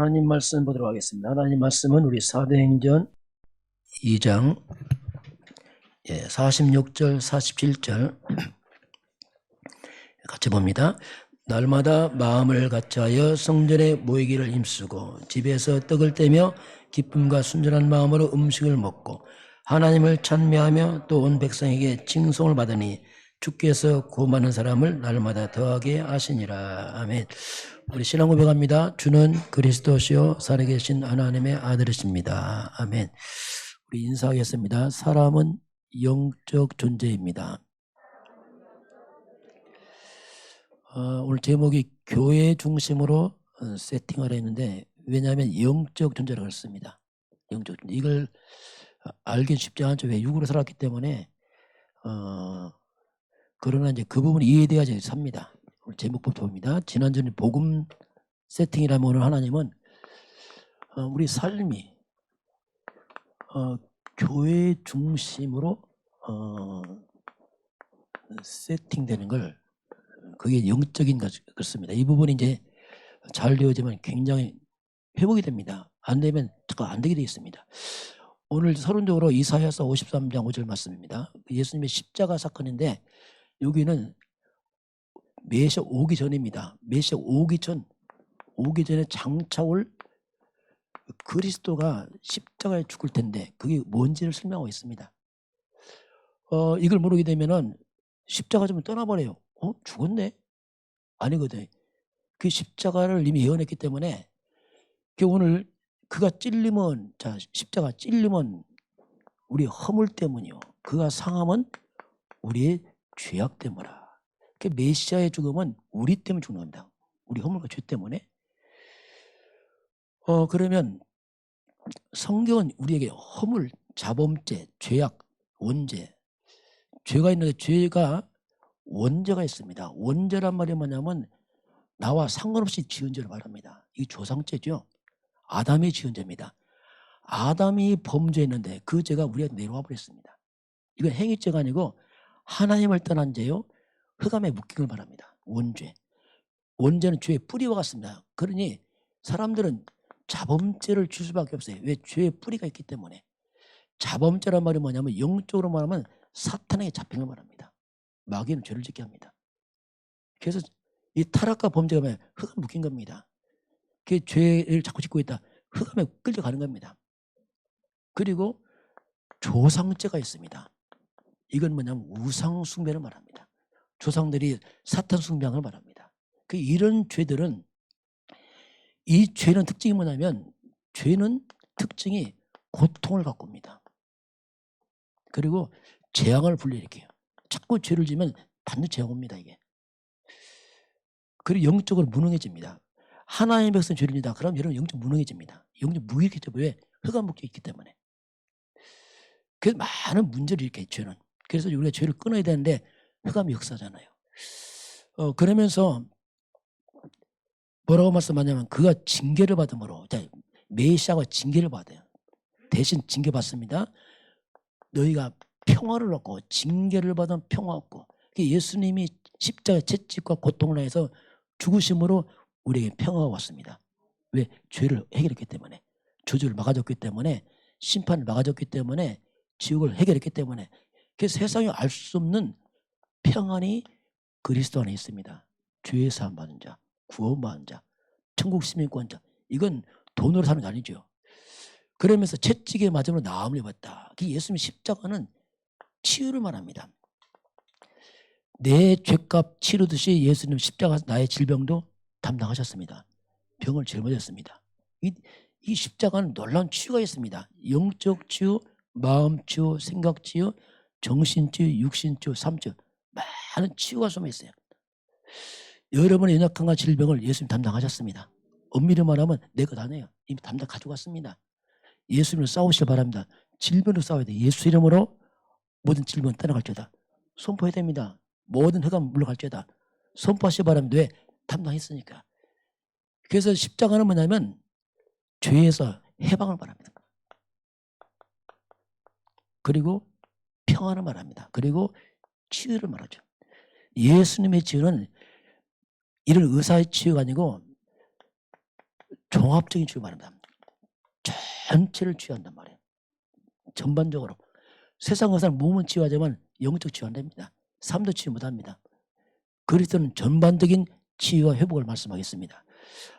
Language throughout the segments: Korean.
하나님 말씀 보도록 하겠습니다. 하나님 말씀은 우리 사도행전 2장 46절 47절 같이 봅니다. 날마다 마음을 같이하여 성전에 모이기를 힘쓰고 집에서 떡을 떼며 기쁨과 순전한 마음으로 음식을 먹고 하나님을 찬미하며 또 온 백성에게 칭송을 받으니 주께서 구원받는 사람을 날마다 더하게 하시니라. 아멘. 우리 신앙 고백합니다. 주는 그리스도시요 살아계신 하나님의 아들이십니다. 아멘. 우리 인사하겠습니다. 사람은 영적 존재입니다. 오늘 제목이 교회 중심으로 세팅을 했는데, 왜냐하면 영적 존재라고 했습니다. 영적 존재. 이걸 알긴 쉽지 않죠. 왜? 육으로 살았기 때문에. 그러나 이제 그 부분이 이해돼야지 삽니다. 오늘 제목부터 봅니다. 지난주에 복음 세팅이라면 오늘 하나님은 우리 삶이 교회 중심으로 세팅되는 걸, 그게 영적인 것 같습니다. 이 부분이 이제 잘 되어지면 굉장히 회복이 됩니다. 안 되면 안 되게 되어 있습니다. 오늘 서론적으로 이사야서 53장 5절 말씀입니다. 예수님의 십자가 사건인데, 여기는 메시아 오기 전입니다. 메시아 오기 전에 장차 올 그리스도가 십자가에 죽을 텐데 그게 뭔지를 설명하고 있습니다. 이걸 모르게 되면은 십자가 좀 떠나버려요. 죽었네? 아니거든. 그 십자가를 이미 예언했기 때문에, 오늘 그가 찔리면, 십자가 찔리면 우리 허물 때문이요, 그가 상함은 우리의 죄악 때문이라. 그 메시아의 죽음은 우리 때문에 죽는 겁니다. 우리 허물과 죄 때문에. 그러면 성경은 우리에게 허물, 자범죄, 죄악, 원죄, 죄가 있는데, 죄가 원죄가 있습니다. 원죄란 말이 뭐냐면 나와 상관없이 지은 죄를 말합니다. 이게 조상죄죠. 아담이 지은 죄입니다. 아담이 범죄했는데 그 죄가 우리한테 내려와 버렸습니다. 이건 행위죄가 아니고 하나님을 떠난 죄요, 흑암에 묶인 걸 말합니다. 원죄. 원죄는 죄의 뿌리와 같습니다. 그러니 사람들은 자범죄를 줄 수밖에 없어요. 왜? 죄의 뿌리가 있기 때문에. 자범죄란 말이 뭐냐면 영적으로 말하면 사탄에게 잡힌 걸 말합니다. 마귀는 죄를 짓게 합니다. 그래서 이 타락과 범죄가 뭐냐? 흑암 묶인 겁니다. 그 죄를 자꾸 짓고 있다, 흑암에 끌려가는 겁니다. 그리고 조상죄가 있습니다. 이건 뭐냐면 우상 숭배를 말합니다. 조상들이 사탄 숭배를 말합니다. 이런 죄들은, 이 죄는 특징이 뭐냐면, 죄는 특징이 고통을 갖고 옵니다. 그리고 재앙을 불러일으켜요. 자꾸 죄를 지면 반드시 재앙 옵니다. 이게. 그리고 영적으로 무능해집니다. 하나님의 백성 죄를 지다 그럼 여러분 영적 무능해집니다. 영적 무기력해져. 왜? 흑암 묶여 있기 때문에. 그래서 많은 문제를 일으켜요, 죄는. 그래서 우리가 죄를 끊어야 되는데 흑암이 역사잖아요. 그러면서 뭐라고 말씀하냐면, 그가 징계를 받음으로, 메시아가 징계를 받아요. 대신 징계받습니다. 너희가 평화를 얻고, 징계를 받으면 평화 얻고, 예수님이 십자가의 채찍과 고통을 해서 죽으심으로 우리에게 평화가 왔습니다. 왜? 죄를 해결했기 때문에, 저주를 막아줬기 때문에, 심판을 막아줬기 때문에, 지옥을 해결했기 때문에. 그래서 세상에 알 수 없는 평안이 그리스도 안에 있습니다. 죄 사함 받은 자, 구원받은 자, 천국 시민권자. 이건 돈으로 사는 게 아니죠. 그러면서 채찍에 맞으면 나음을 입었다. 예수님 십자가는 치유를 말합니다. 내 죄값 치르듯이 예수님 십자가 나의 질병도 담당하셨습니다. 병을 짊어졌습니다. 이 십자가는 놀라운 치유가 있습니다. 영적 치유, 마음 치유, 생각 치유, 정신 치유, 육신 치유, 삶 치유, 많은 치유가 숨어 있어요. 여러분의 연약함과 질병을 예수님 담당하셨습니다. 엄밀히 말하면 내 것 아니에요. 이미 담당 가져갔습니다. 예수님을 싸우시길 바랍니다. 질병으로 싸워야 돼. 예수 이름으로 모든 질병 떠나갈지어다. 선포해야 됩니다. 모든 흑암 물러갈지어다. 선포하시기 바랍니다. 왜? 담당했으니까. 그래서 십자가는 뭐냐면 죄에서 해방을 말합니다. 그리고 평안을 말합니다. 그리고 치유를 말하죠. 예수님의 치유는 이런 의사의 치유가 아니고 종합적인 치유 말합니다. 전체를 치유한단 말이에요. 전반적으로. 세상 의사는 몸은 치유하지만 영적 치유 안 됩니다. 삶도 치유 못합니다. 그리스도는 전반적인 치유와 회복을 말씀하겠습니다.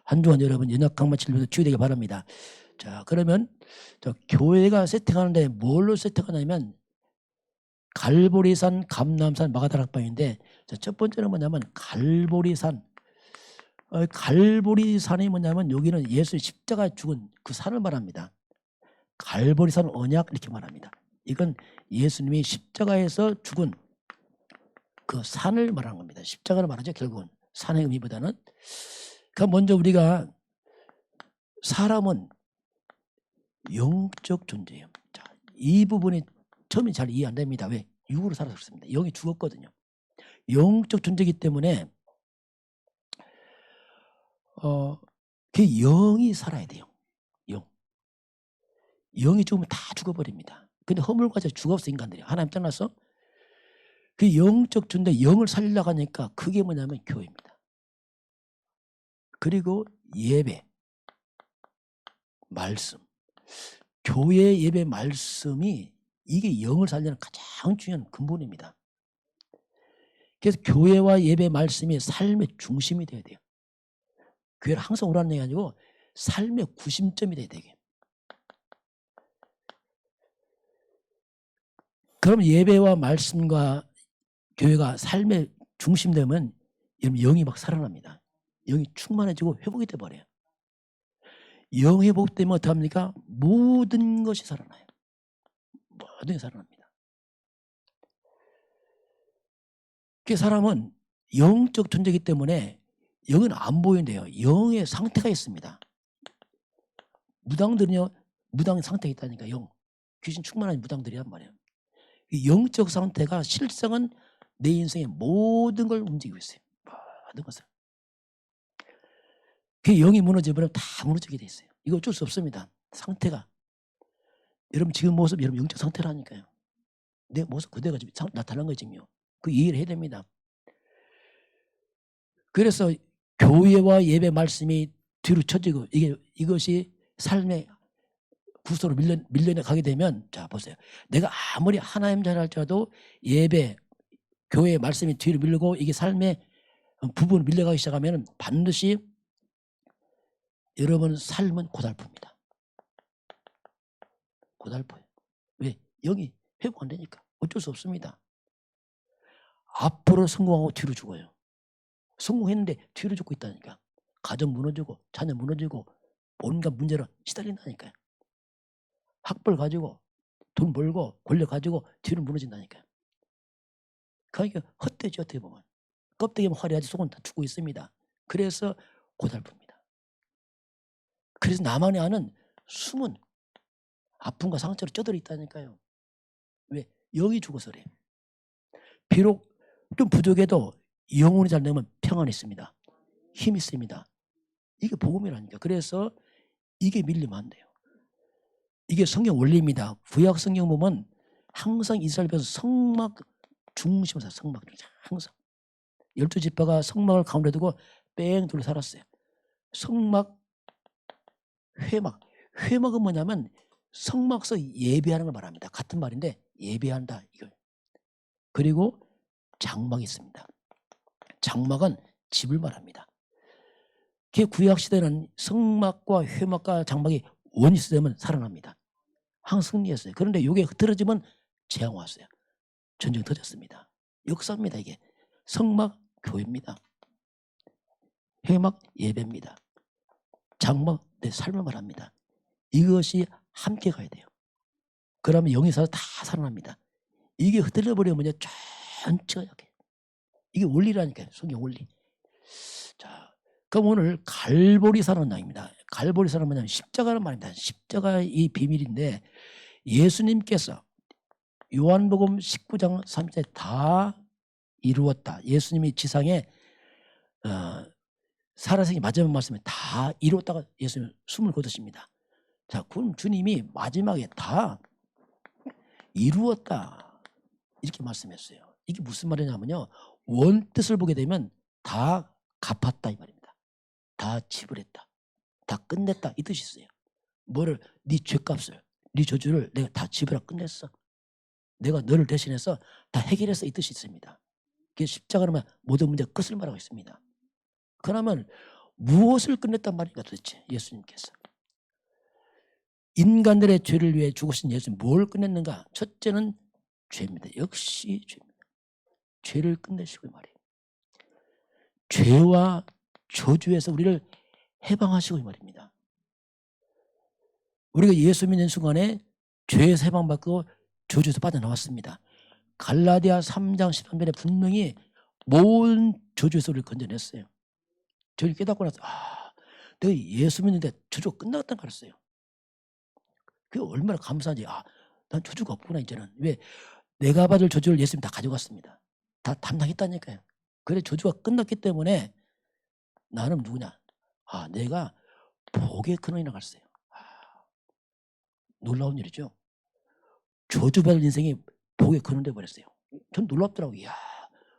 한 주간 여러분 연약강만 치료도 치유되길 바랍니다. 자, 그러면 교회가 세팅하는데 뭘로 세팅하냐면 갈보리산, 감람산, 마가다락방인데 첫 번째는 뭐냐면 갈보리산. 갈보리산이 뭐냐면 여기는 예수 십자가에 죽은 그 산을 말합니다. 갈보리산 언약 이렇게 말합니다. 이건 예수님이 십자가에서 죽은 그 산을 말하는 겁니다. 십자가를 말하죠. 결국은 산의 의미보다는. 그러니까 먼저 우리가 사람은 영적 존재예요. 자, 이 부분이 처음에 잘 이해 안 됩니다. 왜? 육으로 살아서 그렇습니다. 영이 죽었거든요. 영적 존재이기 때문에 그 영이 살아야 돼요. 영이 죽으면 다 죽어버립니다. 근데 허물과 죽었어 인간들이. 하나님 떠나서 그 영적 존재 영을 살리려고 하니까 그게 뭐냐면 교회입니다. 그리고 예배, 말씀. 교회 예배 말씀이 이게 영을 살리는 가장 중요한 근본입니다. 그래서 교회와 예배 말씀이 삶의 중심이 돼야 돼요. 교회를 항상 오라는 얘기 아니고 삶의 구심점이 돼야 되게. 그럼 예배와 말씀과 교회가 삶의 중심 되면 영이 막 살아납니다. 영이 충만해지고 회복이 돼버려요. 영 회복되면 어떡합니까? 모든 것이 살아나요. 모든 게 살아납니다. 그 사람은 영적 존재이기 때문에 영은 안 보인대요. 영의 상태가 있습니다. 무당들은요, 무당 상태가 있다니까. 영. 귀신 충만한 무당들이란 말이에요. 이 영적 상태가 실상은 내 인생의 모든 걸 움직이고 있어요. 모든 것을. 그 영이 무너져버리면 다 무너지게 돼 있어요. 이거 어쩔 수 없습니다. 상태가. 여러분 지금 모습 여러분 영적 상태라니까요. 내 모습 그대가 지금 나타난 거지요. 그 이해를 해야 됩니다. 그래서 교회와 예배 말씀이 뒤로 쳐지고 이것이 삶의 구소로 밀려내 가게 되면 자 보세요. 내가 아무리 하나님 잘 할지라도 예배, 교회 말씀이 뒤로 밀리고 이게 삶의 부분을 밀려가기 시작하면 반드시 여러분 삶은 고달픕니다. 고달퍼요. 왜? 영이 회복 안 되니까. 어쩔 수 없습니다. 앞으로 성공하고 뒤로 죽어요. 성공했는데 뒤로 죽고 있다니까. 가정 무너지고 자녀 무너지고 온갖 문제로 시달린다니까요. 학벌 가지고 돈 벌고 권력 가지고 뒤로 무너진다니까요. 그러니까 헛되지 어떻게 보면. 껍데기만 화려하지 속은 다 죽고 있습니다. 그래서 고달픕니다. 그래서 나만이 아는 숨은 아픔과 상처로 쪄들어 있다니까요. 왜? 영이 죽어서 그래요. 비록 좀 부족해도 영혼이 잘 되면 평안이 있습니다. 힘이 있습니다. 이게 복음이라니까. 그래서 이게 밀리면 안 돼요. 이게 성경 원리입니다. 구약 성경 보면 항상 이스라엘 백성 성막 중심에서 성막 중심 항상 12지파가 성막을 가운데 두고 뺑 둘러 살았어요. 성막 회막은 뭐냐면 성막서 예배하는 걸 말합니다. 같은 말인데 예배한다 이거. 그리고 장막이 있습니다. 장막은 집을 말합니다. 그 구약 시대는 성막과 회막과 장막이 원위스되면 살아납니다. 항상 승리했어요. 그런데 이게 흐트러지면 재앙 왔어요. 전쟁 터졌습니다. 역사입니다. 이게 성막 교회입니다. 회막 예배입니다. 장막 내 삶을 말합니다. 이것이 함께 가야 돼요. 그러면 영이 살아 다 살아납니다. 이게 흐트려 버리면 전체가 약해요. 이게 원리라니까요. 성경 원리. 자, 그럼 오늘 갈보리산은 나입니다. 갈보리산은 뭐냐면 십자가는 말입니다. 십자가의 이 비밀인데 예수님께서 요한복음 19장 3절에 다 이루었다. 예수님이 지상에 살아생이 마지막 말씀에 다 이루었다가 예수님 숨을 거두십니다. 자, 그럼 주님이 마지막에 다 이루었다 이렇게 말씀했어요. 이게 무슨 말이냐면요. 원뜻을 보게 되면 다 갚았다 이 말입니다. 다 지불했다. 다 끝냈다 이 뜻이 있어요. 뭐를 네 죄값을 네 저주를 내가 다 지불하고 끝냈어. 내가 너를 대신해서 다 해결했어 이 뜻이 있습니다. 그게 십자가는 모든 문제 끝을 말하고 있습니다. 그러면 무엇을 끝냈단 말인가 도대체 예수님께서. 인간들의 죄를 위해 죽으신 예수님 뭘 끝냈는가. 첫째는 죄입니다. 역시 죄입니다. 죄를 끝내시고 말이에요. 죄와 저주에서 우리를 해방하시고 말입니다. 우리가 예수 믿는 순간에 죄에서 해방받고 저주에서 빠져나왔습니다. 갈라디아 3장 13절에 분명히 모든 저주에서 우리를 건져냈어요. 저를 깨닫고 나서 내가 예수 믿는데 저주가 끝났다는 걸 알았어요. 그게 얼마나 감사한지. 난 저주가 없구나 이제는. 왜? 내가 받을 저주를 예수님이 다 가져갔습니다. 다 담당했다니까요. 그래 저주가 끝났기 때문에 나는 누구냐. 내가 복의 근원이라고 했어요. 놀라운 일이죠. 저주받을 인생이 복의 근원 되어버렸어요. 전 놀랍더라고요. 이야,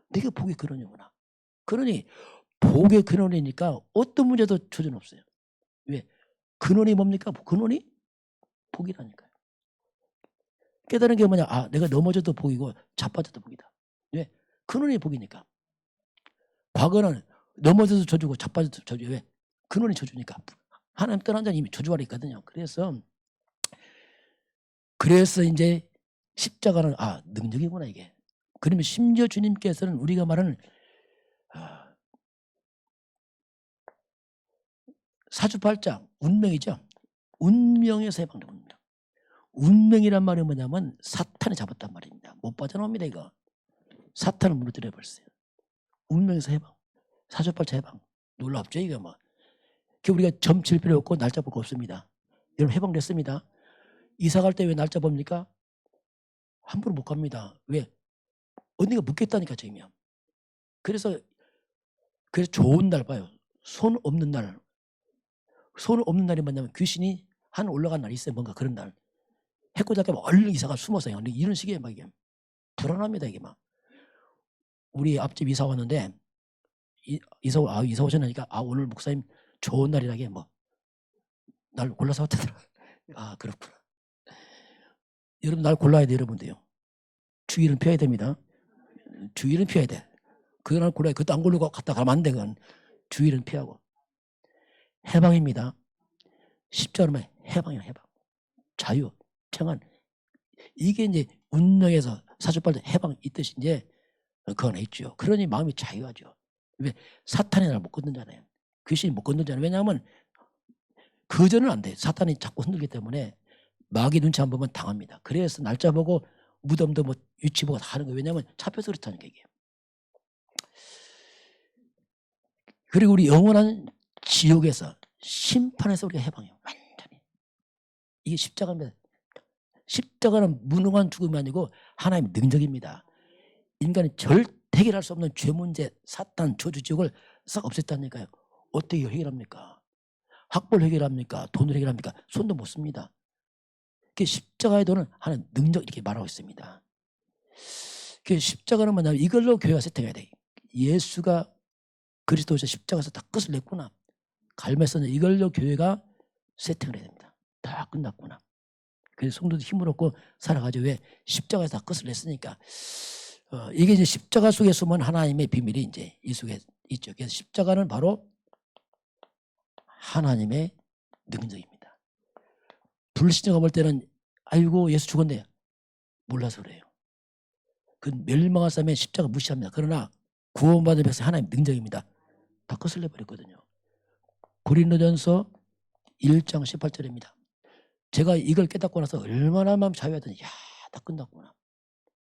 내가 복의 근원이구나. 그러니 복의 근원이니까 어떤 문제도 저주는 없어요. 왜? 근원이 뭡니까? 근원이 복이라니까요. 깨달은 게 뭐냐. 내가 넘어져도 복이고 자빠져도 복이다. 왜? 근원이 복이니까. 과거는 넘어져도 저주고 자빠져도 저주. 왜? 근원이 저주니까. 하나님 떠난 자는 이미 저주 아래 있거든요. 그래서 이제 십자가는 능력이구나 이게. 그러면 심지어 주님께서는 우리가 말하는 사주팔자 운명이죠. 운명에서 해방된 운명. 운명이란 말이 뭐냐면 사탄이 잡았단 말입니다. 못 빠져나옵니다 이거. 사탄을 무너뜨려 버렸어요. 운명에서 해방. 사주팔자 해방. 놀랍죠 이거 뭐. 우리가 점칠 필요 없고 날짜 볼 거 없습니다. 여러분 해방됐습니다. 이사 갈 때 왜 날짜 봅니까? 함부로 못 갑니다. 왜? 언니가 묻겠다니까 지금이야. 그래서 좋은 날 봐요. 손 없는 날. 손 없는 날이 뭐냐면 귀신이 하늘 올라간 날이 있어요. 뭔가 그런 날. 해코지할까 얼른 이사가 숨어서요. 이런 식이에요. 막 이게 불안합니다. 이게 막. 우리 앞집 이사 왔는데 이사 오셨나니까 오늘 목사님 좋은 날이라게 날 골라서 왔다더라. 그렇구나. 여러분 날 골라야 돼 여러분도요. 주일은 피해야 됩니다. 주일은 피해야 돼. 그날 골라야 그것도 안 고르고 갔다 가면 안 돼. 그건 주일은 피하고. 해방입니다. 십자가는 해방이야 해방. 자유, 평안. 이게 이제 운명에서 사주팔자 해방 이 뜻이 이제 그 안에 있죠. 그러니 마음이 자유하죠. 왜? 사탄이 날 못 건드잖아요. 귀신이 못 건드잖아요. 왜냐하면 그전은 안 돼. 사탄이 자꾸 흔들기 때문에 마귀 눈치 안 보면 당합니다. 그래서 날짜 보고 무덤도 위치 보고 다 하는 거예요. 왜냐하면 잡혀서 그렇다니까 이게. 그리고 우리 영원한 지옥에서 심판에서 우리가 해방해요. 완전히. 이게 십자가입니다. 십자가는 무능한 죽음이 아니고 하나님의 능력입니다. 인간이 절대 해결할 수 없는 죄 문제, 사탄, 저주, 지옥을 싹 없앴다니까요. 어떻게 해결합니까? 학벌 해결합니까? 돈을 해결합니까? 손도 못 씁니다. 십자가의 돈은 하나님 능력 이렇게 말하고 있습니다. 십자가는 뭐냐면 이걸로 교회가 세팅해야 돼. 예수가 그리스도에서 십자가에서 다 끝을 냈구나. 갈매서는 이걸로 교회가 세팅을 해야 됩니다. 다 끝났구나. 그래서 성도도 힘을 얻고 살아가죠. 왜? 십자가에서 다 끝을 냈으니까. 이게 이제 십자가 속에 숨은 하나님의 비밀이 이제 이 속에 있죠. 그래서 십자가는 바로 하나님의 능력입니다. 불신자가 볼 때는 아이고 예수 죽었네. 몰라서 그래요. 그 멸망한 사람의 십자가 무시합니다. 그러나 구원받은 백성 하나님의 능력입니다. 다 끝을 내버렸거든요. 고린도전서 1장 18절입니다. 제가 이걸 깨닫고 나서 얼마나 마음 자유하더니 다 끝났구나.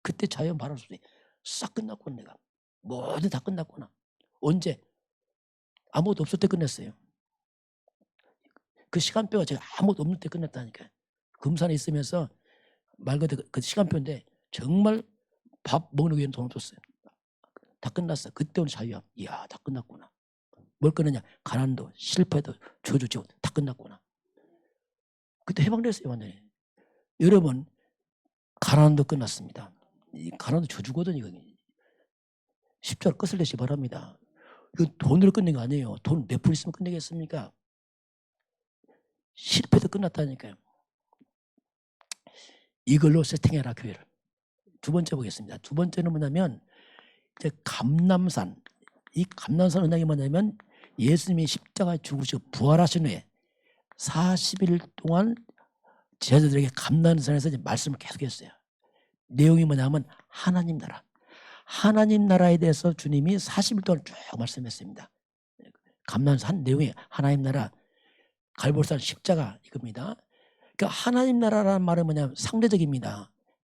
그때 자유 말할 수 없어요. 싹 끝났구나 내가. 뭐든 다 끝났구나. 언제? 아무것도 없을 때 끝냈어요. 그 시간표가 제가 아무것도 없는 때 끝냈다니까요. 금산에 있으면서 말 그대로 그 시간표인데 정말 밥 먹는 위에는 돈 없었어요. 다 끝났어. 그때 오는 자유함. 이야 다 끝났구나. 뭘 끊느냐? 가난도 실패도 저주 지옥 다 끝났구나. 그때 해방됐어요 완전히. 여러분 가난도 끝났습니다. 이 가난도 저주거든요. 이거. 십자가 끝을 내시 바랍니다. 이거 돈으로 끝낸 거 아니에요. 돈 몇 푼 있으면 끝내겠습니까? 실패도 끝났다니까요. 이걸로 세팅해라 교회를. 두 번째 보겠습니다. 두 번째는 뭐냐면 이제 감람산. 이 감람산 은혜가 뭐냐면 예수님이 십자가에 죽으시고 부활하신 후에 40일 동안 제자들에게 감람산에서 이제 말씀을 계속했어요. 내용이 뭐냐면 하나님 나라. 하나님 나라에 대해서 주님이 40일 동안 쭉 말씀했습니다. 감람산 내용이 하나님 나라, 갈보리산 십자가 이겁니다. 그러니까 하나님 나라라는 말은 뭐냐면 상대적입니다.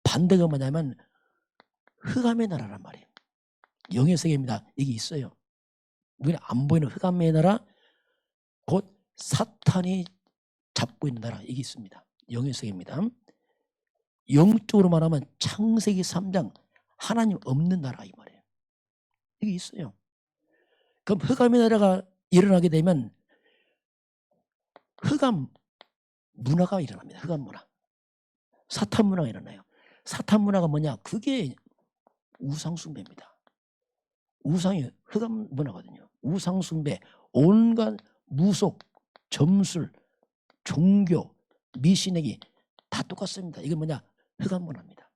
반대가 뭐냐면 흑암의 나라란 말이에요. 영의 세계입니다. 이게 있어요. 우리는 안 보이는 흑암의 나라, 곧 사탄이 잡고 있는 나라, 이게 있습니다. 영의 세계입니다. 영적으로 말하면 창세기 3장 하나님 없는 나라 이 말이에요. 이게 있어요. 그럼 흑암의 나라가 일어나게 되면 흑암 문화가 일어납니다. 흑암 문화. 사탄 문화가 일어나요. 사탄 문화가 뭐냐? 그게 우상 숭배입니다. 우상이 흑암 문화거든요. 우상 숭배, 온갖 무속, 점술, 종교, 미신내기 다 똑같습니다. 이게 뭐냐? 흑암 문화입니다.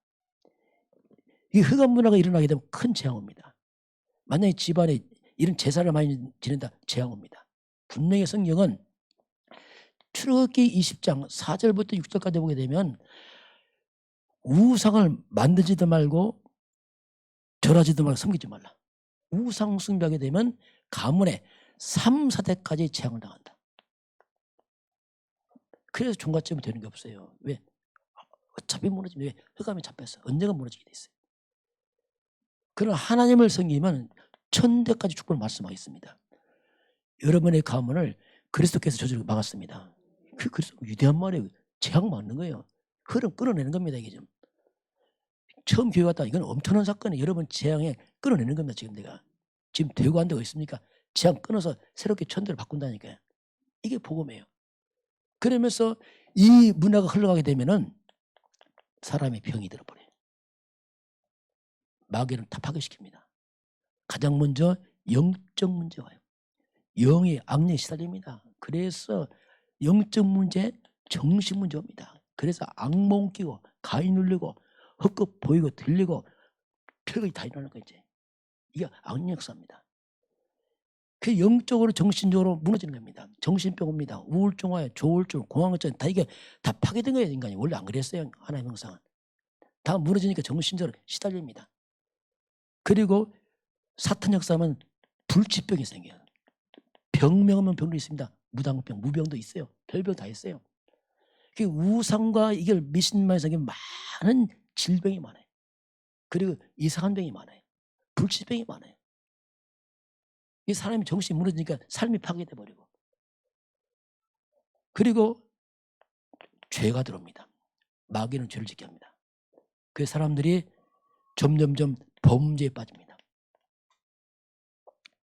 이 흑암 문화가 일어나게 되면 큰 재앙 옵니다. 만약에 집안에 이런 제사를 많이 지낸다, 재앙 옵니다. 분명히 성경은 출애굽기 20장 4절부터 6절까지 보게 되면 우상을 만들지도 말고 절하지도 말고 섬기지 말라. 우상 숭배하게 되면 가문에 3, 4대까지 재앙을 당한다. 그래서 종갓집은 되는 게 없어요. 왜? 어차피 무너지면 왜? 흑암이 잡혔어. 언젠가 무너지게 돼 있어요. 그러나 하나님을 섬기면 천대까지 축복을 말씀하겠습니다. 여러분의 가문을 그리스도께서 저주를 막았습니다. 그 그리스도 위대한 말이에요. 재앙 막는 거예요. 흐름 끌어내는 겁니다. 이게 좀. 처음 교회 왔다. 이건 엄청난 사건이에요. 여러분 재앙에 끌어내는 겁니다. 지금 내가. 지금 되고 안 되고 있습니까? 재앙 끊어서 새롭게 천대를 바꾼다니까요. 이게 복음이에요. 그러면서 이 문화가 흘러가게 되면은 사람이 병이 들어버려요. 마귀는 다 파괴시킵니다. 가장 먼저 영적 문제가 와요. 영이 악령에 시달립니다. 그래서 영적 문제, 정신 문제 옵니다. 그래서 악몽 끼고 가위 눌리고 헛것 보이고 들리고 별것이 다 일어나는 거죠. 이게 악령 역사입니다. 그 영적으로 정신적으로 무너지는 겁니다. 정신병 옵니다. 우울증 와요. 조울증, 공황증 다 이게 다 파괴된 거예요. 인간이. 원래 안 그랬어요. 하나님의 형상은. 다 무너지니까 정신적으로 시달립니다. 그리고 사탄 역사는 불치병이 생겨요. 병명하면 병도 있습니다. 무당병, 무병도 있어요. 별병 다 있어요. 그 우상과 이걸 미신만 생긴 많은 질병이 많아요. 그리고 이상한 병이 많아요. 불치병이 많아요. 이 사람이 정신이 무너지니까 삶이 파괴돼 버리고. 그리고 죄가 들어옵니다. 마귀는 죄를 짓게 합니다. 그 사람들이 점점점 범죄에 빠집니다.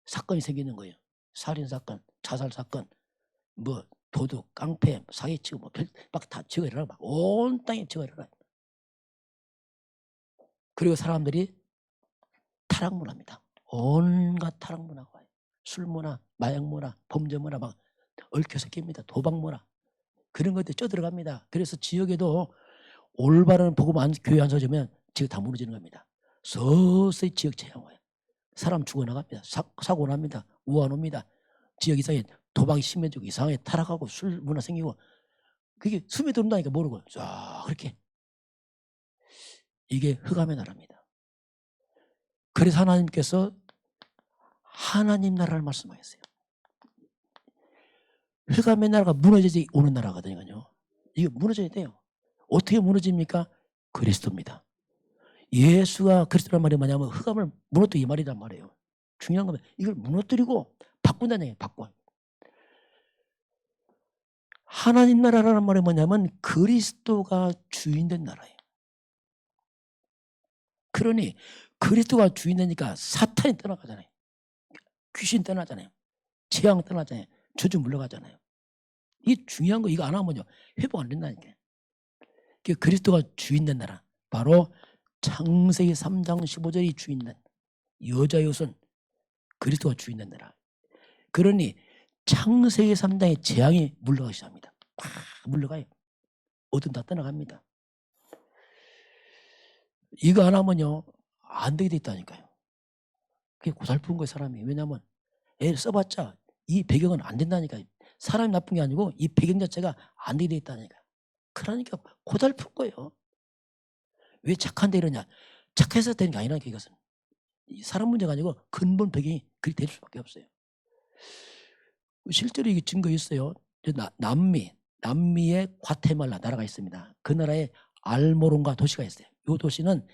사건이 생기는 거예요. 살인사건, 자살사건, 뭐 도둑, 깡패, 사기치고 뭐 막 다 지가 일어나. 막 온 땅에 지가 일어나. 그리고 사람들이 타락문화입니다. 온갖 타락문화가 와요. 술문화, 마약문화, 범죄문화 막 얽혀서 낍니다. 도박문화. 그런 것들이 쪄들어갑니다. 그래서 지역에도 올바른 복음 교회 안 서주면 지역 다 무너지는 겁니다. 서서히 지역 재앙 와요. 사람 죽어나갑니다. 사고 납니다. 우한 옵니다. 지역 이상에 도박이 심해지고 이상하게 타락하고 술 문화 생기고 그게 스며든다니까 모르고 쫙 그렇게. 이게 흑암의 나라입니다. 그래서 하나님께서 하나님 나라를 말씀하셨어요. 흑암의 나라가 무너져야지 오는 나라거든요. 이게 무너져야 돼요. 어떻게 무너집니까? 그리스도입니다. 예수가 그리스도란 말이 뭐냐면 흑암을 무너뜨리 이 말이란 말이에요. 중요한 건 이걸 무너뜨리고 바꾼다는 얘기예요. 바꿔. 하나님 나라라는 말이 뭐냐면 그리스도가 주인된 나라예요. 그러니 그리스도가 주인되니까 사탄이 떠나가잖아요. 귀신 떠나잖아요. 재앙 떠나잖아요. 저주 물러가잖아요. 이게 중요한 거. 이거 안 하면요 회복 안 된다니까요. 그리스도가 주인된 나라. 바로 창세기 3장 15절이 주인된 여자 요손 그리스도가 주인된 나라. 그러니 창세기 3장의 재앙이 물러가기 시작합니다. 막 물러가요. 어둠 다 떠나갑니다. 이거 안 하면요 안 되게 돼 있다니까요. 그게 고달픈 거예요 사람이. 왜냐하면 애를 써봤자 이 배경은 안 된다니까요. 사람이 나쁜 게 아니고 이 배경 자체가 안 되게 돼 있다니까요. 그러니까 고달픈 거예요. 왜 착한데 이러냐. 착해서 되는 게 아니라니까 이것은. 사람 문제가 아니고 근본 배경이 그렇게 될 수밖에 없어요. 실제로 이게 증거 있어요. 남미에 과테말라 나라가 있습니다. 그 나라에 알모론가 도시가 있어요. 이 도시는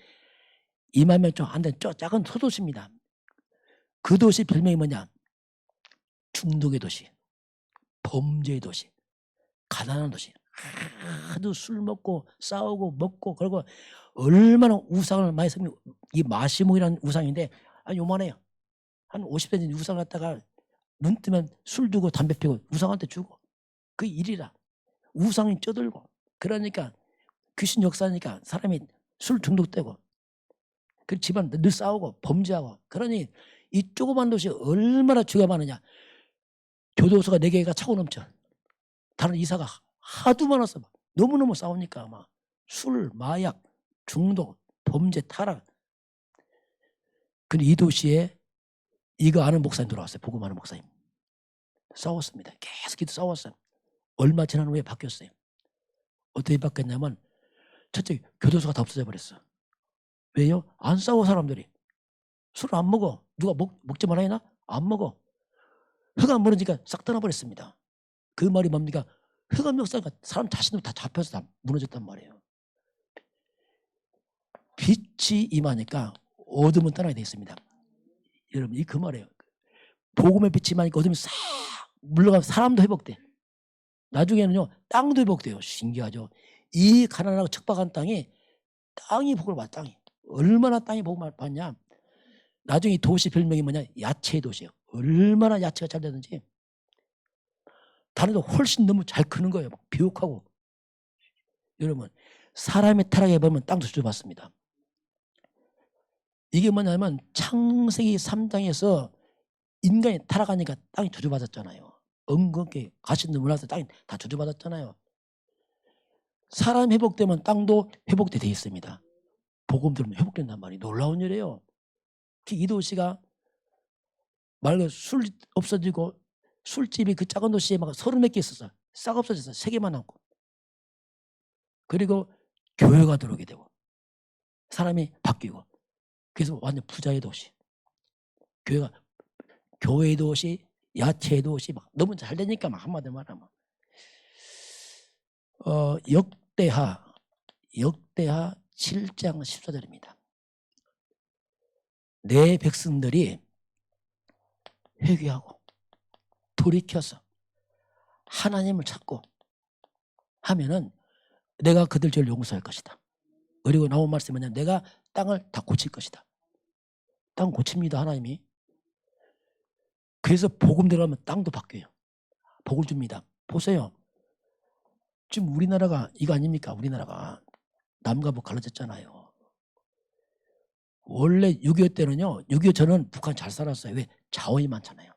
2만 명 좀 안 되는 작은 소도시입니다. 그 도시 별명이 뭐냐? 중독의 도시, 범죄의 도시, 가난한 도시. 하도 술 먹고 싸우고 먹고 그리고 얼마나 우상을 많이 쓰면 이 마시모이라는 우상인데 요만해요. 한 50cm 우상 갖다가 눈 뜨면 술 두고 담배 피고 우상한테 주고 그 일이라. 우상이 쪄들고 그러니까 귀신 역사니까 사람이 술 중독되고 그 집안 늘 싸우고 범죄하고 그러니 이 조그만 도시 얼마나 죄가 많으냐. 교도소가 4개가 차고 넘쳐. 다른 이사가 하도 많아서 너무너무 싸우니까 막 술, 마약, 중독, 범죄, 타락. 근데 이 도시에 이거 아는 목사님 들어왔어요. 복음하는 목사님. 싸웠습니다. 계속 싸웠어요. 얼마 지난 후에 바뀌었어요. 어떻게 바뀌었냐면 첫째 교도소가 다 없어져 버렸어. 왜요? 안 싸워 사람들이. 술 안 먹어. 누가 먹지 말아야 하나? 안 먹어. 흑암 무너지니까 싹 떠나버렸습니다. 그 말이 뭡니까? 흑암 역사가 사람 자신도 다 잡혀서 다 무너졌단 말이에요. 빛이 임하니까 어둠은 떠나게 돼 있습니다. 여러분 이 그 말이에요. 복음의 빛이 임하니까 어둠이 싹 물러가서 사람도 회복돼. 나중에는요 땅도 회복돼요. 신기하죠. 이 가난하고 척박한 땅이 복을 받아. 땅이 얼마나 땅이 복을 받냐. 나중에 도시 별명이 뭐냐? 야채 도시예요. 얼마나 야채가 잘 되는지. 다른 데 훨씬 너무 잘 크는 거예요. 막 비옥하고. 여러분 사람의 타락에 보면 땅도 저주받습니다. 이게 뭐냐면 창세기 3장에서 인간이 타락하니까 땅이 저주받았잖아요. 엉겁게 가시는 문화에서 땅이 다 저주받았잖아요. 사람 회복되면 땅도 회복돼 있습니다. 복음 들으면 회복된단 말이에요. 놀라운 일이에요. 이 도시가 말 그대로 술 없어지고 술집이 그 작은 도시에 막 30몇 개 있었어. 싹 없어졌어. 3개만 남고. 그리고 교회가 들어오게 되고 사람이 바뀌고 그래서 완전 부자의 도시. 교회의 도시, 야채의 도시 막 너무 잘 되니까 막 한마디로 말하면 역대하 7장 14절입니다. 내 백성들이 회개하고 돌이켜서 하나님을 찾고 하면은 내가 그들 죄를 용서할 것이다. 그리고 나온 말씀이 뭐냐? 내가 땅을 다 고칠 것이다. 땅 고칩니다 하나님이. 그래서 복음 들어가면 땅도 바뀌어요. 복을 줍니다. 보세요. 지금 우리나라가 이거 아닙니까? 우리나라가 남과 북 갈라졌잖아요. 원래 6.25 때는요. 6.25 저는 북한 잘 살았어요. 왜? 자원이 많잖아요.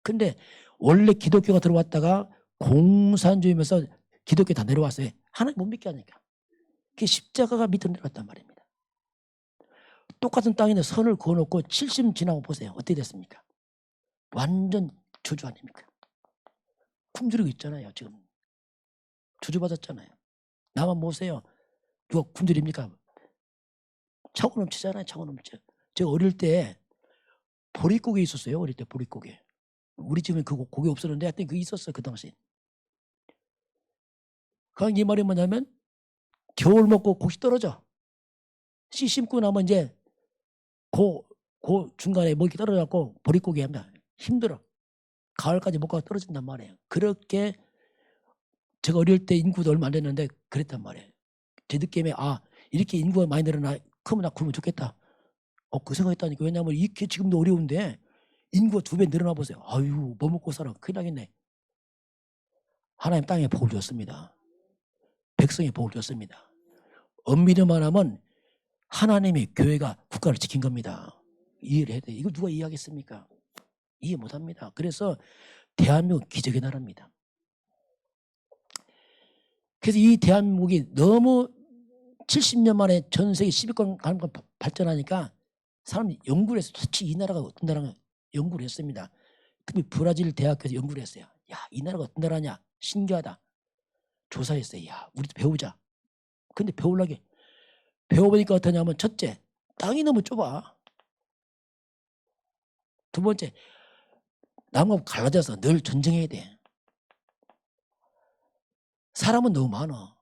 근데 원래 기독교가 들어왔다가 공산주의면서 기독교 다 내려왔어요. 하나님 못 믿게 하니까. 그게 십자가가 밑으로 내려갔단 말입니다. 똑같은 땅에 선을 그어놓고 70년 지나고 보세요. 어떻게 됐습니까? 완전 저주 아닙니까? 굶주리고 있잖아요. 지금. 저주받았잖아요. 나만 보세요. 누가 굶주립니까? 차고 넘치잖아요. 차고 넘쳐. 제가 어릴 때 보릿고개 있었어요. 어릴 때 보릿고개. 우리 집에 그 고개 없었는데 하여튼 그게 있었어요. 그 당시. 그러니까 이 말이 뭐냐면 겨울 먹고 곡식 떨어져. 씨 심고 나면 이제 그 중간에 먹이 떨어져갖고 보릿고개 합니다. 힘들어. 가을까지 못 가고 떨어진단 말이에요. 그렇게 제가 어릴 때 인구도 얼마 안 됐는데 그랬단 말이에요. 제 느낌에 이렇게 인구가 많이 늘어나 크면 나 굶으면 좋겠다. 그 생각했다니까. 왜냐하면 이게 지금도 어려운데 인구가 2배 늘어나 보세요. 아유 뭐 먹고 살아. 큰일 나겠네. 하나님 땅에 복을 줬습니다. 백성에 복을 줬습니다. 엄밀히만 하면 하나님이 교회가 국가를 지킨 겁니다. 이해를 해야 돼요. 이거 누가 이해하겠습니까? 이해 못합니다. 그래서 대한민국 기적의 나라입니다. 그래서 이 대한민국이 너무 70년 만에 전 세계 10위권 가는 거 발전하니까 사람이 연구를 했어요. 도대체 이 나라가 어떤 나라가 연구를 했습니다. 특히 브라질 대학교에서 연구를 했어요. 야, 이 나라가 어떤 나라냐? 신기하다. 조사했어요. 야, 우리도 배우자. 근데 배워보니까 어떠냐면 첫째, 땅이 너무 좁아. 두 번째, 남과 갈라져서 늘 전쟁해야 돼. 사람은 너무 많아.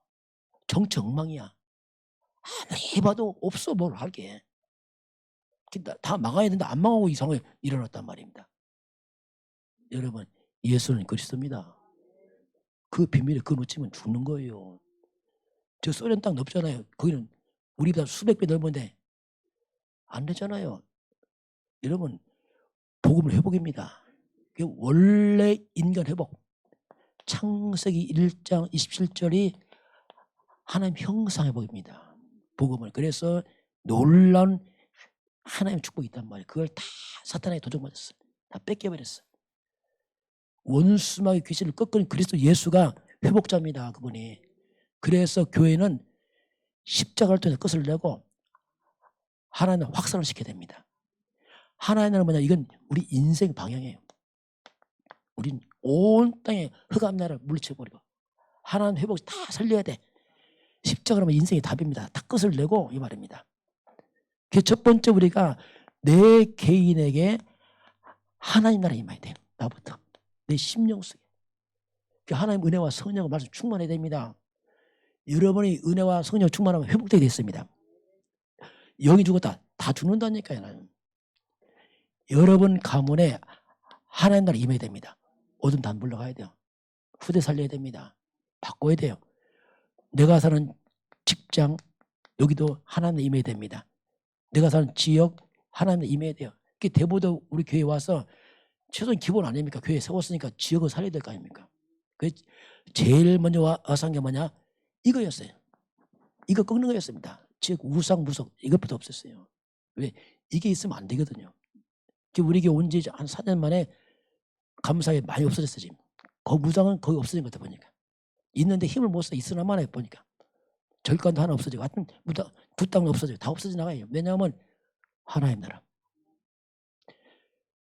정치 엉망이야. 아무리 해봐도 없어 뭘 하게. 다 망해야 된다. 안 망하고 이 상황이 일어났단 말입니다. 여러분, 예수는 그리스도입니다. 그 비밀에 그거 놓치면 죽는 거예요. 저 소련 땅 넓잖아요. 거기는 우리보다 수백 배 넓은데 안 되잖아요. 여러분, 복음을 회복입니다. 원래 인간 회복. 창세기 1장 27절이 하나님 형상 회복입니다. 복음을. 그래서 놀라운 하나님의 축복이 있단 말이에요. 그걸 다 사탄에게 도전받았어. 다 뺏겨버렸어. 원수마귀 귀신을 꺾은 그리스도 예수가 회복자입니다. 그분이. 그래서 교회는 십자가를 통해서 끝을 내고 하나님을 확산을 시켜야 됩니다. 하나님은 뭐냐? 이건 우리 인생 방향이에요. 우린 온 땅에 흑암 나라를 물리쳐버리고 하나님 회복 다 살려야 돼. 십자가라면 인생의 답입니다. 다 끝을 내고 이 말입니다. 그 첫 번째 우리가 내 개인에게 하나님 나라 임해야 돼요. 나부터. 내 심령 속에. 하나님 은혜와 성령과 말씀 충만해야 됩니다. 여러분이 은혜와 성령 충만하면 회복되게 됐습니다. 영이 죽었다. 다 죽는다니까요. 나는. 여러분 가문에 하나님 나라 임해야 됩니다. 어둠 다 물러가야 돼요. 후대 살려야 됩니다. 바꿔야 돼요. 내가 사는 직장 여기도 하나님 임해야 됩니다. 내가 사는 지역 하나님 임해야 돼요. 대보도 우리 교회 와서 최소한 기본 아닙니까? 교회 세웠으니까 지역을 살려야 될 거 아닙니까? 제일 먼저 와서 한 게 뭐냐? 이거였어요. 이거 꺾는 거였습니다. 즉 우상 무속 이것부터 없었어요. 왜? 이게 있으면 안 되거든요. 우리 교회 온 지 한 4년 만에 감사하게 많이 없어졌어요. 지금. 무상은 거의 없어진 것 같아 보니까. 있는데 힘을 못 써. 있으나만 해 보니까. 절간도 하나 없어지고 하여튼 두 땅은 없어져요. 다 없어져 나가요. 왜냐하면 하나님 나라.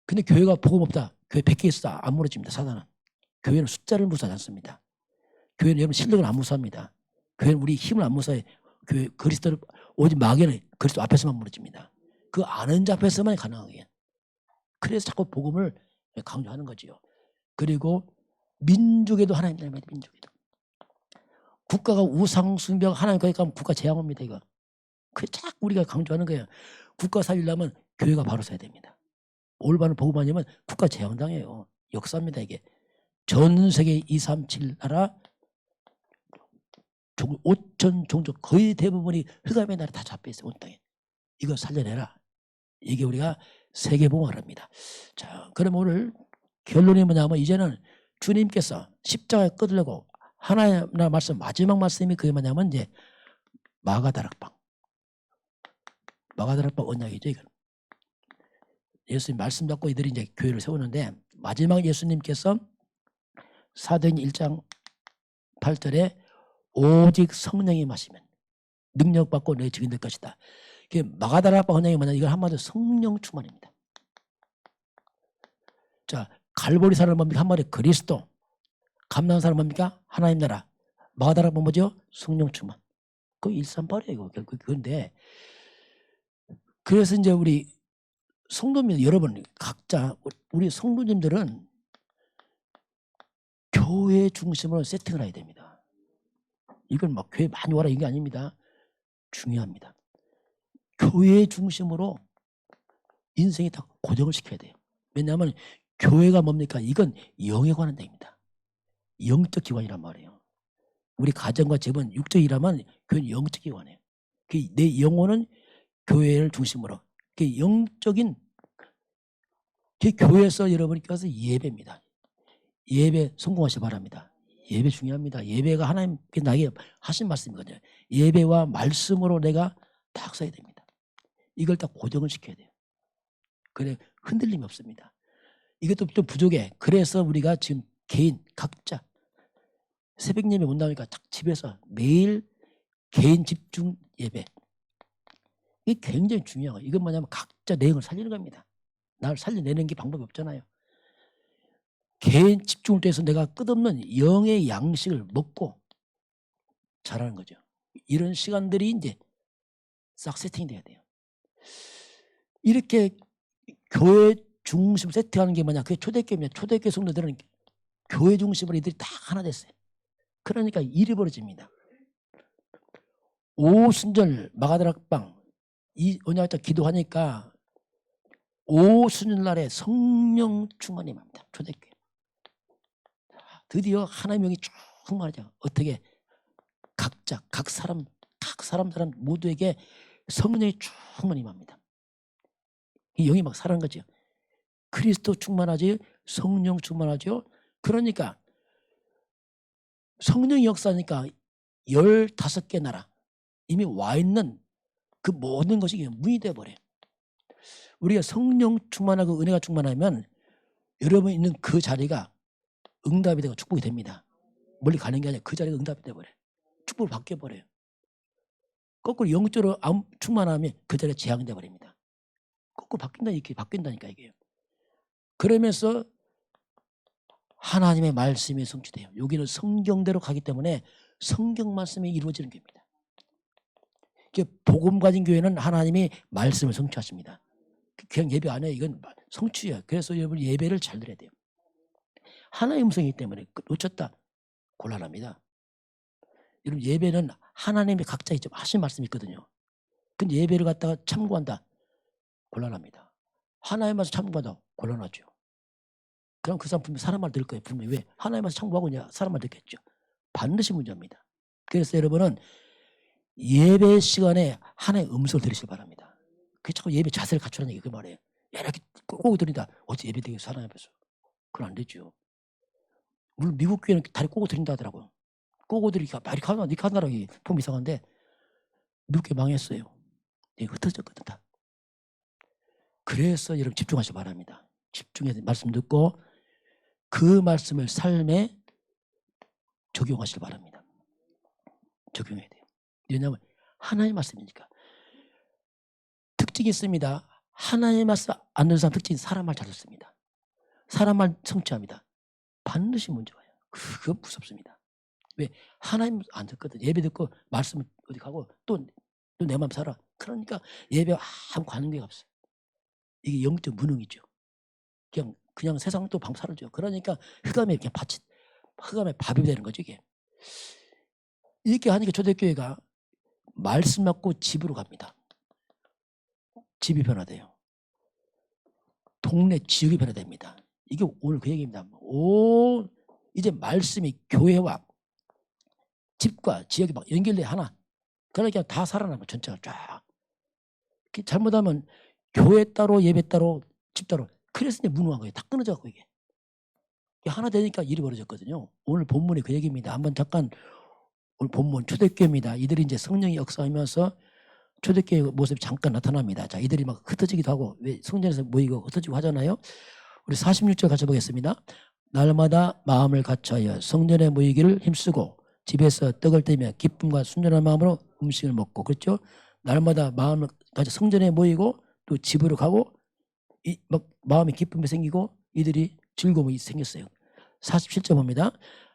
근데 교회가 복음 없다. 교회 100개 있어 안 무너집니다. 사단은. 교회는 숫자를 무시하지 않습니다. 교회는 여러분 실력을 안 무시합니다. 교회는 우리 힘을 안 무시해. 교회 그리스도를 오직 마귀는 그리스도 앞에서만 무너집니다. 그 아는 자 앞에서만 가능하게. 그래서 자꾸 복음을 강조하는 거지요. 그리고 민족에도 하나님 나라입니다. 민족에도. 국가가 우상 숭배하고 하나님 거기 가면 국가 재앙입니다. 이거. 그게 자꾸 우리가 강조하는 거예요. 국가 살리려면 교회가 바로 서야 됩니다. 올바른 복음 아니면 국가 재앙당해요. 역사입니다. 이게. 전 세계 237 나라 5천 종족 거의 대부분이 흑암의 나라 다 잡혀있어요. 온 땅에. 이거 살려내라. 이게 우리가 세계복음을 합니다. 자, 그럼 오늘 결론이 뭐냐면 이제는 주님께서 십자가에 끊으려고 하나님 말씀 마지막 말씀이 그게 뭐냐면 이제 마가다락방 언약이죠. 이건. 예수님 말씀 받고 이들이 이제 교회를 세우는데 마지막 예수님께서 사도행 1장 8절에 오직 성령이 마시면 능력 받고 내 증인 될 것이다. 마가다락방 언약이 뭐냐? 이건 한마디로 성령 충만입니다. 자, 갈보리 사람은 뭡니까? 한마디로 그리스도. 감당한 사람은 뭡니까? 하나님 나라. 마가다락방 뭐죠? 성령 충만. 그 일삼팔이에요. 이거 결국 그런데 그래서 이제 우리 성도님 여러분 각자 우리 성도님들은 교회 중심으로 세팅을 해야 됩니다. 이건 막 교회 많이 와라 이게 아닙니다. 중요합니다. 교회 중심으로 인생이 다 고정을 시켜야 돼요. 왜냐하면 교회가 뭡니까? 이건 영에 관한 데입니다. 영적 기관이란 말이에요. 우리 가정과 집은 육적이라면 교회는 영적 기관이에요. 내 영혼은 교회를 중심으로. 영적인 교회에서 여러분께서 예배입니다. 예배 성공하시기 바랍니다. 예배 중요합니다. 예배가 하나님께 나에게 하신 말씀이거든요. 예배와 말씀으로 내가 딱 써야 됩니다. 이걸 딱 고정을 시켜야 돼요. 그래 흔들림이 없습니다. 이것도 좀 부족해. 그래서 우리가 지금 개인 각자 새벽 예배 못 나오니까 딱 집에서 매일 개인 집중 예배. 이게 굉장히 중요한 거예요. 이건 뭐냐면 각자 내용을 살리는 겁니다. 나를 살려내는 게 방법이 없잖아요. 개인 집중을 통해서 내가 끝없는 영의 양식을 먹고 자라는 거죠. 이런 시간들이 이제 싹 세팅돼야 돼요. 이렇게 교회 중심 세팅하는 게 뭐냐? 그게 초대교회입니다. 초대교회 성도들은 교회 중심으로 이들이 다 하나 됐어요. 그러니까 일이 벌어집니다. 오순절 마가다락방 이 언약 때 기도하니까 오순절 날에 성령 충만이 임합니다. 초대교회. 드디어 하나님의 영이 충만하죠. 어떻게 각자 각 사람 모두에게 성령이 충만히 임합니다. 이 영이 막 살아는 거죠. 그리스도 충만하지, 성령 충만하죠. 그러니까 성령이 역사하니까 15개 나라 이미 와 있는 그 모든 것이 문이 되어버려요. 우리가 성령 충만하고 은혜가 충만하면 여러분 있는 그 자리가 응답이 되고 축복이 됩니다. 멀리 가는 게 아니라 그 자리가 응답이 되어버려요. 축복을 바뀌어버려요. 거꾸로 영적으로 충만하면 그 자리가 재앙이 되어버립니다. 거꾸로 바뀐다니까 이게요. 그러면서 하나님의 말씀이 성취돼요. 여기는 성경대로 가기 때문에 성경 말씀이 이루어지는 겁니다. 복음 가진 교회는 하나님이 말씀을 성취하십니다. 그냥 예배 안 해요. 이건 성취예요. 그래서 여러분 예배를 잘 드려야 돼요. 하나님의 음성이기 때문에 놓쳤다 곤란합니다. 여러분 예배는 하나님이 각자 하신 말씀이 있거든요. 근데 예배를 갖다가 참고한다 곤란합니다. 하나님의 말씀 참고한다 곤란하죠. 그럼 그 사람 분명히 사람 말 들을 거예요. 분명히 왜? 하나님의 말씀 참고하고 그냥 사람 말 듣겠죠. 반드시 문제입니다. 그래서 여러분은 예배 시간에 하나님의 음성을 들으시기 바랍니다. 그게 자꾸 예배 자세를 갖추라는 얘기 그 말이에요. 이렇게 꼬고 들린다. 어찌 예배 되겠어 하나님 앞에서. 그건 안 되죠. 물론 미국 교회는 다리 꼬고 들린다 하더라고요. 꼬고 들이니까 말이 가나 니가 하나라고 폼 이상한데 미국 교회 망했어요. 흩어졌거든 다. 그래서 여러분 집중하시기 바랍니다. 집중해서 말씀 듣고 그 말씀을 삶에 적용하시기 바랍니다. 적용해야 돼요. 왜냐하면 하나님의 말씀이니까. 특징이 있습니다. 하나님의 말씀 안 듣는 사람 특징이 사람 말 잘 듣습니다. 사람 말 성취합니다. 반드시 문제가 와요. 그건 무섭습니다. 왜? 하나님 안 듣거든. 예배 듣고 말씀 어디 가고 또 내 마음 살아. 그러니까 예배와 아무 관계가 없어요. 이게 영적 무능이죠. 그냥 세상 또 방법 사라져요. 그러니까 흑암에 그냥 흑암에 밥이 되는 거죠 이게. 이렇게 하니까 초대교회가 말씀 받고 집으로 갑니다. 집이 변화돼요. 동네 지역이 변화됩니다. 이게 오늘 그 얘기입니다. 이제 말씀이 교회와 집과 지역이 막 연결돼 하나. 그러니까 다 살아나면 전체가 쫙. 잘못하면 교회 따로 예배 따로 집 따로. 그래서 이제 무능한 거예요. 다 끊어져갖고 이게 하나 되니까 일이 벌어졌거든요. 오늘 본문이 그 얘기입니다. 한번 잠깐 오늘 본문 초대교회입니다. 이들이 이제 성령이 역사하면서 초대교회 모습이 잠깐 나타납니다. 자, 이들이 막 흩어지기도 하고 왜 성전에서 모이고 흩어지고 하잖아요. 우리 46절 같이 보겠습니다. 날마다 마음을 갖춰하여 성전에 모이기를 힘쓰고 집에서 떡을 떼며 기쁨과 순전한 마음으로 음식을 먹고 그렇죠. 날마다 마음을 가져 성전에 모이고 또 집으로 가고 막 마음에 기쁨이 생기고 이들이 즐거움이 생겼어요. 47절 봅니다.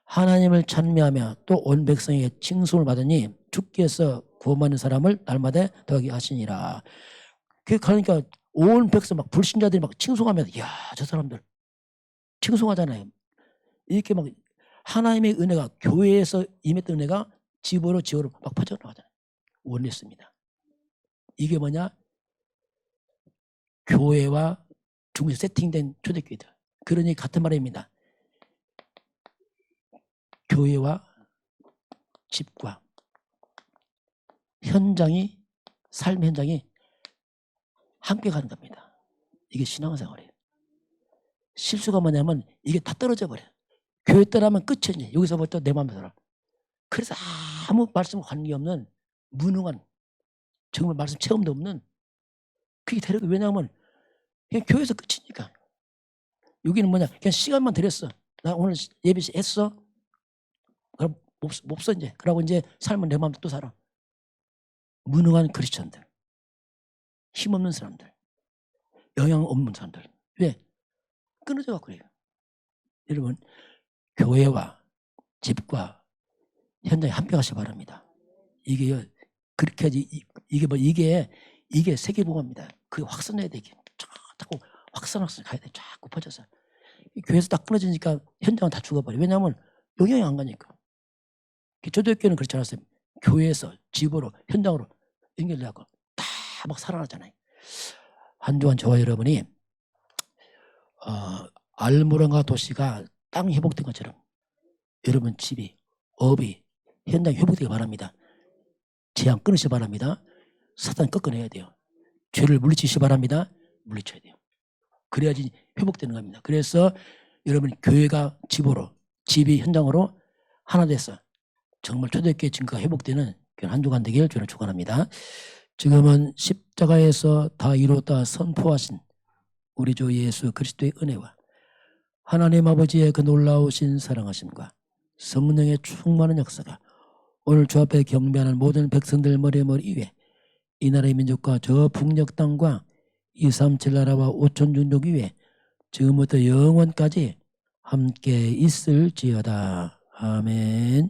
하나님을 찬미하며 또 온 백성에게 칭송을 받으니 주께서 구원받는 사람을 날마다 더하게 하시니라. 그러니까 온 백성 막 불신자들이 막 칭송하면서 이야 저 사람들 칭송하잖아요. 이렇게 막 하나님의 은혜가 교회에서 임했던 은혜가 집으로 막 퍼져나가잖아요. 원했습니다. 이게 뭐냐? 교회와 중심 세팅된 초대교회들. 그러니 같은 말입니다. 교회와 집과 현장이 삶의 현장이 함께 가는 겁니다. 이게 신앙생활이에요. 실수가 뭐냐면 이게 다 떨어져 버려요. 교회 떠나면 끝이지. 여기서부터 내 마음에 들어. 그래서 아무 말씀 관계없는 무능한 정말 말씀 체험도 없는 그게 되는 거예요. 왜냐하면 그냥 교회에서 끝이니까. 여기는 뭐냐 그냥 시간만 들였어. 나 오늘 예배 했어. 그럼 못 써 이제. 그러고 이제 삶은 내 마음대로 또 살아. 무능한 크리스천들, 힘없는 사람들, 영향 없는 사람들. 왜? 끊어져 갖고 그래요. 여러분, 교회와 집과 현장에 함께 가시 바랍니다. 이게요, 그렇게 하지, 이게 세계복음입니다. 그게 확산해야 되게. 자꾸 확산 가야 돼. 자꾸 퍼져서. 교회에서 딱 끊어지니까 현장은 다 죽어버려. 왜냐하면 영향이 안 가니까. 초대교회는 그렇지 않았어요. 교회에서 집으로 현장으로 연결되고 다 막 살아나잖아요. 한 주간 저와 여러분이 알모랑가 도시가 땅이 회복된 것처럼 여러분 집이, 업이, 현장이 회복되기 바랍니다. 재앙 끊으시 바랍니다. 사탄 꺾어내야 돼요. 죄를 물리치시 바랍니다. 물리쳐야 돼요. 그래야지 회복되는 겁니다. 그래서 여러분 교회가 집으로, 집이 현장으로 하나 돼서 정말 초대교회 증거가 회복되는 그런 한 주간 되길 저는 축원합니다. 지금은 십자가에서 다 이루었다 선포하신 우리 주 예수 그리스도의 은혜와 하나님 아버지의 그 놀라우신 사랑하심과 성령의 충만한 역사가 오늘 주 앞에 경배하는 모든 백성들 머리 위에 이 나라의 민족과 저 북녘 땅과 237 나라와 5천 종족 위에 지금부터 영원까지 함께 있을지어다. 아멘.